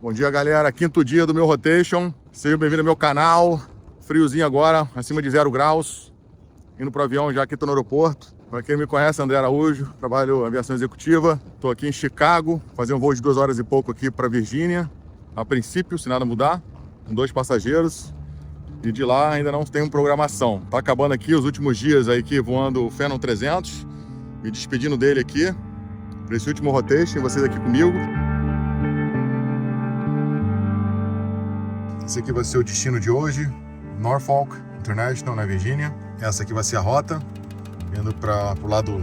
Bom dia, galera. Quinto dia do meu rotation. Seja bem-vindo ao meu canal. Friozinho agora, acima de 0 graus. Indo pro avião já aqui, tô no aeroporto. Para quem não me conhece, André Araújo, trabalho em aviação executiva. Tô aqui em Chicago, fazer um voo de 2 horas e pouco aqui para Virgínia. A princípio, se nada mudar, com 2 passageiros. E de lá ainda não tem programação. Tá acabando aqui os últimos dias aí aqui voando o Phenom 300. Me despedindo dele aqui, para esse último rotation, e vocês aqui comigo. Esse aqui vai ser o destino de hoje, Norfolk International, na Virgínia. Essa aqui vai ser a rota, indo para o lado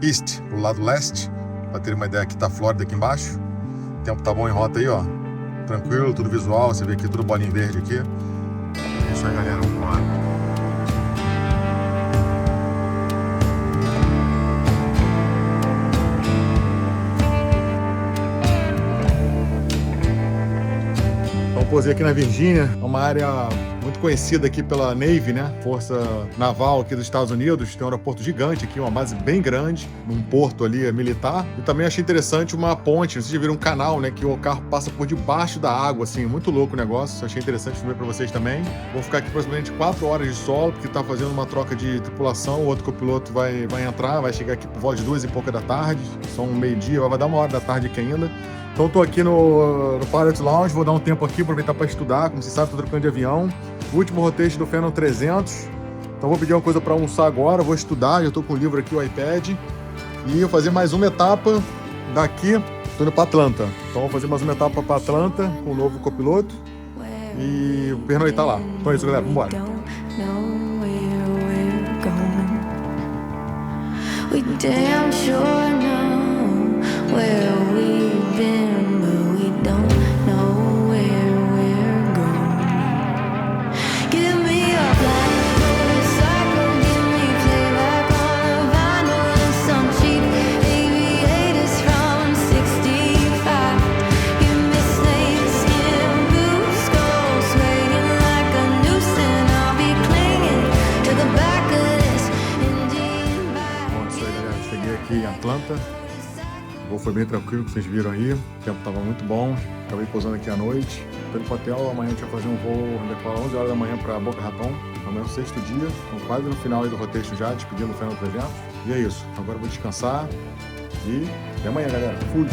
east, pro lado leste. Para ter uma ideia, aqui tá a Flórida aqui embaixo. O tempo tá bom em rota aí, ó. Tranquilo, tudo visual, você vê aqui tudo bolinha verde aqui. É isso aí, galera, vamos embora. Pousei aqui na Virgínia, é uma área muito conhecida aqui pela Navy, né? Força Naval aqui dos Estados Unidos. Tem um aeroporto gigante aqui, uma base bem grande, num porto ali militar. E também achei interessante uma ponte, vocês já viram um canal, né? Que o carro passa por debaixo da água, assim, muito louco o negócio. Achei interessante ver para vocês também. Vou ficar aqui aproximadamente 4 horas de solo, porque tá fazendo uma troca de tripulação. O outro copiloto vai entrar, vai chegar aqui por volta de 2 e pouca da tarde. São meio-dia, vai dar 1 hora da tarde aqui ainda. Então tô aqui no Pilot Lounge, vou dar um tempo aqui, aproveitar para estudar. Como vocês sabem, tô trocando de avião. Último rotation do Phenom 300. Então vou pedir uma coisa para almoçar agora, vou estudar, já tô com o livro aqui, o iPad. E vou fazer mais uma etapa daqui, tô indo para Atlanta. Então vou fazer mais uma etapa para Atlanta com o novo copiloto. E pernoitar lá. Então é isso, galera, vambora. We damn sure know where we've been, but we don't know where we're going. Give me a black cycle, give me playback on a vinyl and some cheap aviators from 65. Give me snakeskin boots, go swaying like a noose, and I'll be clinging to the back of this Indian bike. Bom, isso aí, galera. Cheguei aqui em Atlanta. O voo foi bem tranquilo, que vocês viram aí. O tempo estava muito bom. Acabei pousando aqui à noite. Estou indo pro hotel. Amanhã a gente vai fazer um voo, decolar 11 horas da manhã para Boca Raton. Amanhã é o 6º dia. Estamos quase no final aí do rotation já, despedindo o Phenom 300. E é isso. Agora eu vou descansar. E até amanhã, galera. Fui!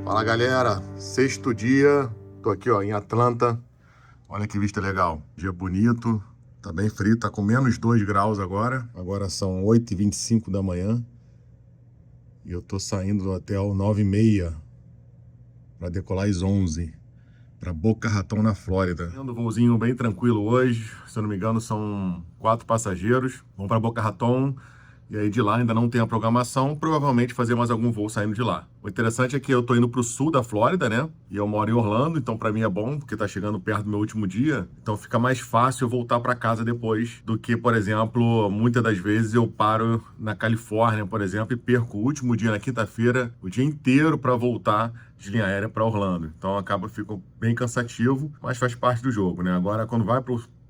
Fala, galera. 6º dia. Tô aqui, ó, em Atlanta. Olha que vista legal. Dia bonito. Tá bem frio, tá com menos 2 graus agora. Agora são 8h25 da manhã. E eu tô saindo do hotel 9h30 para decolar às 11 para Boca Raton, na Flórida. Tendo um voozinho bem tranquilo hoje. Se eu não me engano, são 4 passageiros. Vão para Boca Raton. E aí de lá ainda não tem a programação, provavelmente fazer mais algum voo saindo de lá. O interessante é que eu tô indo pro sul da Flórida, né? E eu moro em Orlando, então para mim é bom, porque tá chegando perto do meu último dia. Então fica mais fácil eu voltar para casa depois do que, por exemplo, muitas das vezes eu paro na Califórnia, por exemplo, e perco o último dia na quinta-feira, o dia inteiro para voltar de linha aérea para Orlando. Então fica bem cansativo, mas faz parte do jogo, né? Agora quando vai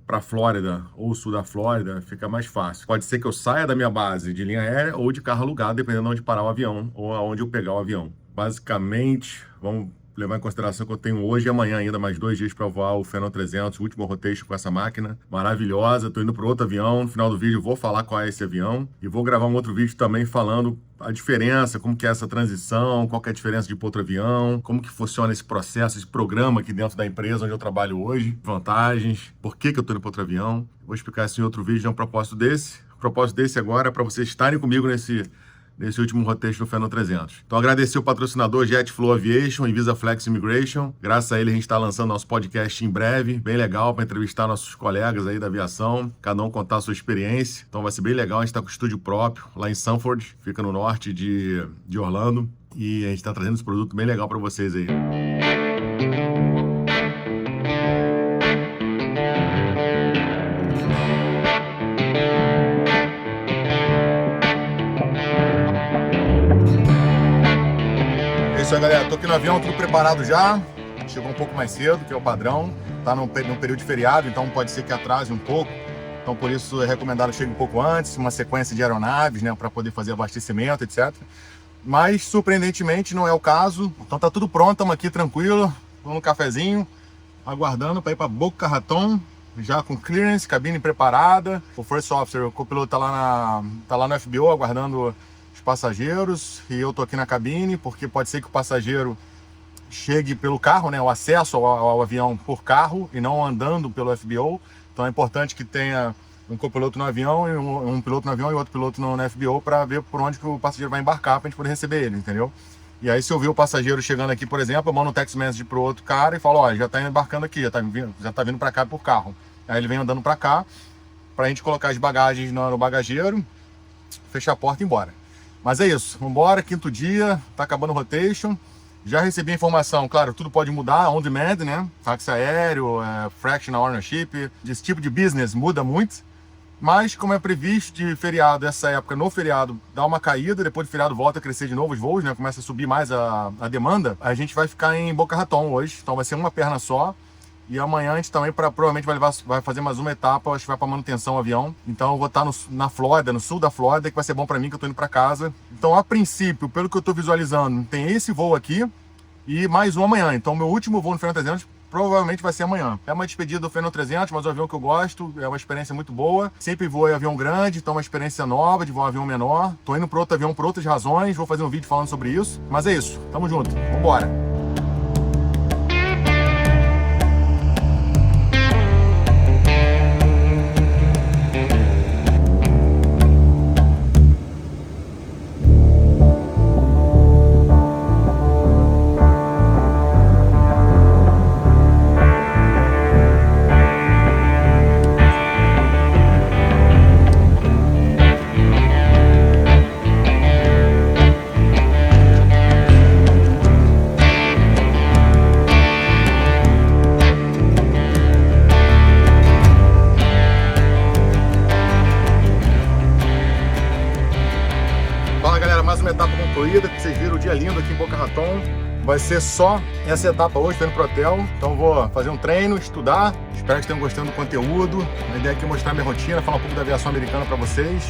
para Flórida ou sul da Flórida, fica mais fácil. Pode ser que eu saia da minha base de linha aérea ou de carro alugado, dependendo de onde parar o avião ou aonde eu pegar o avião. Basicamente, vamos levar em consideração que eu tenho hoje e amanhã ainda mais 2 dias para voar o Phenom 300, o último rotation com essa máquina maravilhosa. Tô indo para outro avião. No final do vídeo vou falar qual é esse avião e vou gravar um outro vídeo também falando a diferença, como que é essa transição, qual que é a diferença de ir para outro avião, como que funciona esse processo, esse programa aqui dentro da empresa onde eu trabalho hoje, vantagens, por que eu tô indo para outro avião. Vou explicar isso em outro vídeo, é um propósito desse. O propósito desse agora é para vocês estarem comigo nesse último rotation do Phenom 300. Então agradecer o patrocinador JetFlow Aviation e Visa Flex Immigration. Graças a ele a gente está lançando nosso podcast em breve, bem legal, para entrevistar nossos colegas aí da aviação, cada um contar a sua experiência. Então vai ser bem legal, a gente está com estúdio próprio lá em Sanford, fica no norte de Orlando, e a gente está trazendo esse produto bem legal para vocês aí. Isso aí, galera, tô aqui no avião, tudo preparado já. Chegou um pouco mais cedo, que é o padrão. Tá no período de feriado, então pode ser que atrase um pouco. Então por isso é recomendado que chegue um pouco antes, uma sequência de aeronaves, né, para poder fazer abastecimento, etc. Mas, surpreendentemente, não é o caso. Então tá tudo pronto, estamos aqui tranquilo, no cafezinho, aguardando para ir para Boca Raton, já com clearance, cabine preparada. O First Officer, o copiloto tá lá no FBO aguardando os passageiros, e eu tô aqui na cabine, porque pode ser que o passageiro chegue pelo carro, né, o acesso ao avião por carro e não andando pelo FBO. Então é importante que tenha um copiloto no avião e um piloto no avião e outro piloto no FBO para ver por onde que o passageiro vai embarcar para a gente poder receber ele, entendeu? E aí, se eu ver o passageiro chegando aqui, por exemplo, eu mando um text message pro outro cara e falo, ó, já tá embarcando aqui, já tá vindo para cá por carro. Aí ele vem andando para cá pra gente colocar as bagagens no bagageiro, fechar a porta e ir embora. Mas é isso, vambora, quinto dia, tá acabando o rotation. Já recebi a informação, claro, tudo pode mudar, on demand, né? Táxi aéreo, fractional ownership, esse tipo de business muda muito. Mas, como é previsto de feriado, essa época, no feriado, dá uma caída, depois do feriado volta a crescer de novo os voos, né? Começa a subir mais a demanda. A gente vai ficar em Boca Raton hoje, então vai ser uma perna só. E amanhã a gente também provavelmente vai fazer mais uma etapa, acho que vai para manutenção o avião. Então eu vou estar na Flórida, no sul da Flórida, que vai ser bom para mim, que eu tô indo para casa. Então, a princípio, pelo que eu tô visualizando, tem esse voo aqui e mais um amanhã. Então, meu último voo no Fernando 300 provavelmente vai ser amanhã. É uma despedida do Fernando 300, mas é um avião que eu gosto, é uma experiência muito boa. Sempre voei avião grande, então é uma experiência nova de voar avião menor. Tô indo para outro avião por outras razões, vou fazer um vídeo falando sobre isso. Mas é isso, tamo junto, vambora! Fala galera, mais uma etapa concluída, que vocês viram o dia lindo aqui em Boca Raton. Vai ser só essa etapa hoje, tô indo pro hotel, então vou fazer um treino, estudar. Espero que tenham gostando do conteúdo. A ideia aqui é mostrar minha rotina, falar um pouco da aviação americana para vocês,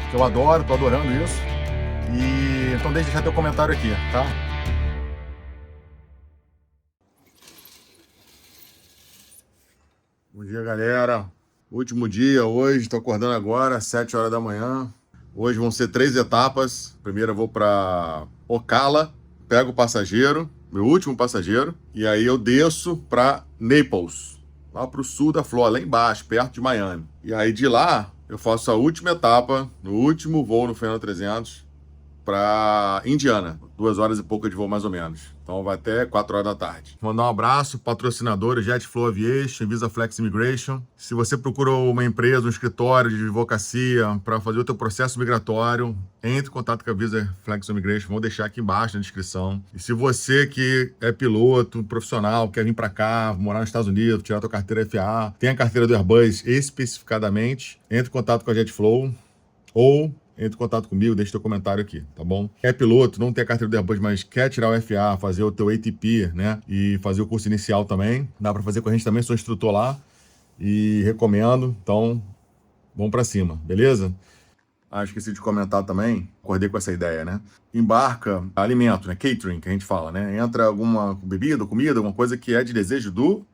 que eu adoro, tô adorando isso. E então deixa eu deixar teu comentário aqui, tá? Bom dia galera, último dia hoje, tô acordando agora, 7 horas da manhã. Hoje vão ser 3 etapas. Primeiro eu vou para Ocala, pego o passageiro, meu último passageiro, e aí eu desço para Naples, lá para o sul da Flórida, lá embaixo, perto de Miami. E aí de lá eu faço a última etapa, no último voo no Fernando 300, para Indiana, 2 horas e pouco de voo mais ou menos. Então vai até 4 horas da tarde. Mandar um abraço, patrocinador JetFlow Aviation, Visa Flex Immigration. Se você procura uma empresa, um escritório de advocacia para fazer o teu processo migratório, entre em contato com a Visa Flex Immigration, vou deixar aqui embaixo na descrição. E se você que é piloto, profissional, quer vir para cá, morar nos Estados Unidos, tirar a tua carteira FAA, tem a carteira do Airbus especificadamente, entre em contato com a JetFlow ou entre em contato comigo, deixa teu comentário aqui, tá bom? É piloto, não tem a carteira do Airbus, mas quer tirar o FAA, fazer o teu ATP, né? E fazer o curso inicial também. Dá para fazer com a gente também, sou instrutor lá e recomendo. Então, vamos para cima, beleza? Ah, esqueci de comentar também, acordei com essa ideia, né? Embarca alimento, né? Catering, que a gente fala, né? Entra alguma bebida, comida, alguma coisa que é de desejo do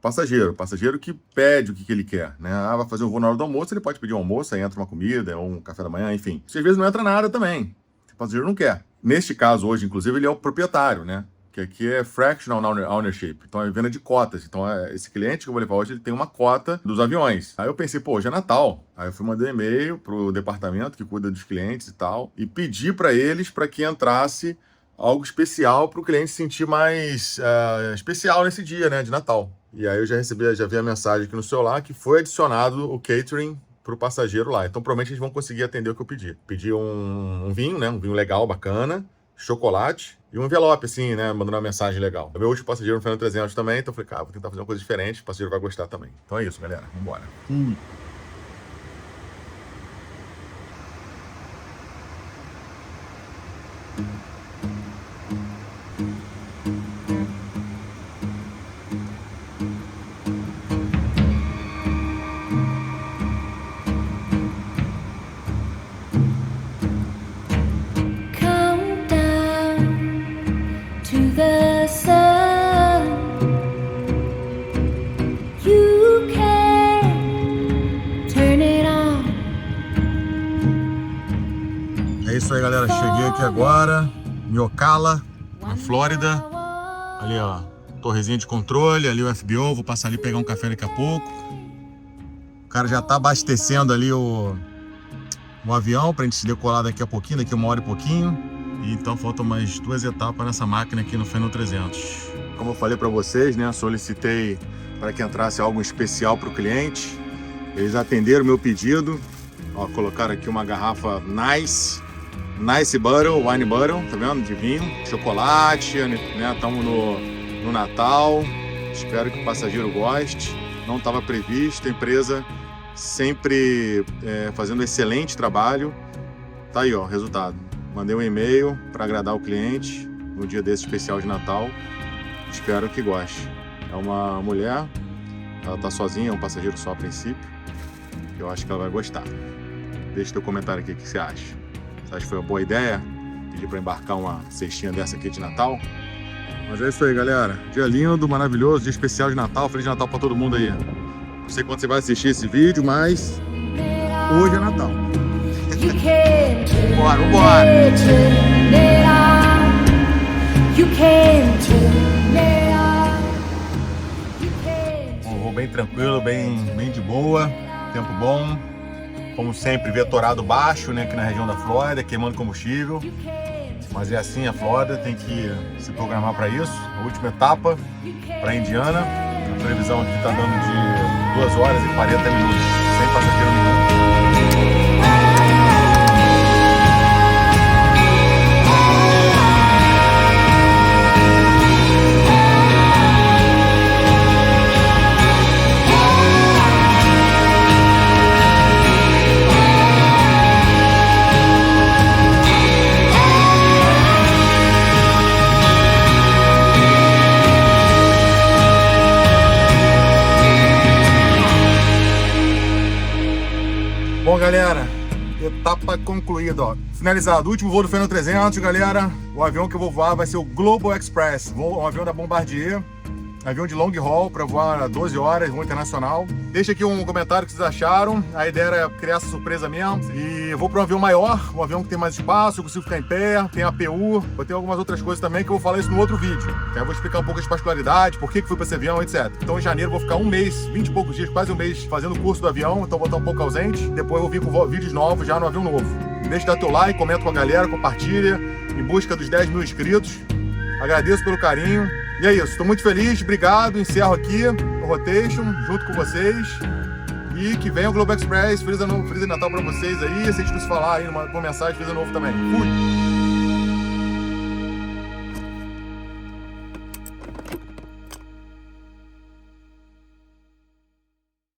passageiro que pede o que ele quer, né? Ah, vai fazer um voo na hora do almoço, ele pode pedir um almoço, aí entra uma comida, ou um café da manhã, enfim. Às vezes não entra nada também, o passageiro não quer. Neste caso hoje, inclusive, ele é o proprietário, né? Que aqui é fractional ownership, então é venda de cotas. Então esse cliente que eu vou levar hoje, ele tem uma cota dos aviões. Aí eu pensei, pô, hoje é Natal. Aí eu fui mandar um e-mail pro departamento que cuida dos clientes e tal, e pedi para eles para que entrasse algo especial para o cliente se sentir mais especial nesse dia, né, de Natal. E aí eu já vi a mensagem aqui no celular que foi adicionado o catering para o passageiro lá. Então provavelmente eles vão conseguir atender o que eu pedi. Pedi um vinho, né, um vinho legal, bacana, chocolate e um envelope, assim, né, mandando uma mensagem legal. Meu último passageiro no Fernando 300 também, então eu falei, cara, vou tentar fazer uma coisa diferente, o passageiro vai gostar também. Então é isso, galera, vambora. Come isso aí, galera. Cheguei aqui agora em Ocala, na Flórida. Ali, ó, torrezinha de controle, ali o FBO. Vou passar ali pegar um café daqui a pouco. O cara já tá abastecendo ali o avião pra gente se decolar daqui a pouquinho, daqui 1 hora e pouquinho. E então faltam mais 2 etapas nessa máquina aqui no Phenom 300. Como eu falei pra vocês, né, solicitei para que entrasse algo especial pro cliente. Eles atenderam o meu pedido. Ó, colocaram aqui uma garrafa Nice Bottle, Wine Bottle, tá vendo? De vinho, chocolate, né? Estamos no Natal. Espero que o passageiro goste. Não estava previsto, a empresa sempre fazendo excelente trabalho. Tá aí, ó, o resultado. Mandei um e-mail para agradar o cliente no dia desse especial de Natal. Espero que goste. É uma mulher, ela tá sozinha, é um passageiro só a princípio. Eu acho que ela vai gostar. Deixa teu comentário aqui, o que você acha? Você acha que foi uma boa ideia? Pedir para embarcar uma cestinha dessa aqui de Natal? Mas é isso aí, galera. Dia lindo, maravilhoso, dia especial de Natal. Feliz Natal para todo mundo aí. Não sei quando você vai assistir esse vídeo, mas hoje é Natal. Vambora! Um voo bem tranquilo, bem de boa, tempo bom. Como sempre, vetorado baixo, né, aqui na região da Flórida, queimando combustível. Mas é assim, a Flórida tem que se programar para isso. A última etapa para Indiana. A previsão aqui está dando de 2 horas e 40 minutos, sem passageiro nenhum. Bom, galera, etapa concluída, ó. Finalizado, último voo do Phenom 300, galera. O avião que eu vou voar vai ser o Global Express, um avião da Bombardier. Avião de long haul para voar 12 horas, voo internacional. Deixa aqui um comentário o que vocês acharam. A ideia era criar essa surpresa mesmo. E eu vou para um avião maior, um avião que tem mais espaço, eu consigo ficar em pé, tem APU. Vou ter algumas outras coisas também que eu vou falar isso no outro vídeo. Então eu vou explicar um pouco as particularidades, por que fui para esse avião, etc. Então em janeiro eu vou ficar 1 mês, 20 e poucos dias, quase 1 mês fazendo o curso do avião. Então vou estar um pouco ausente. Depois eu vou vir com vídeos novos já no avião novo. Deixa de dar teu like, comenta com a galera, compartilha. Em busca dos 10 mil inscritos. Agradeço pelo carinho. E é isso, estou muito feliz, obrigado, encerro aqui o Rotation junto com vocês. E que venha o Global Express, Feliz Natal para vocês aí. Se a gente não se falar aí numa mensagem, Feliz Ano Novo também. Fui!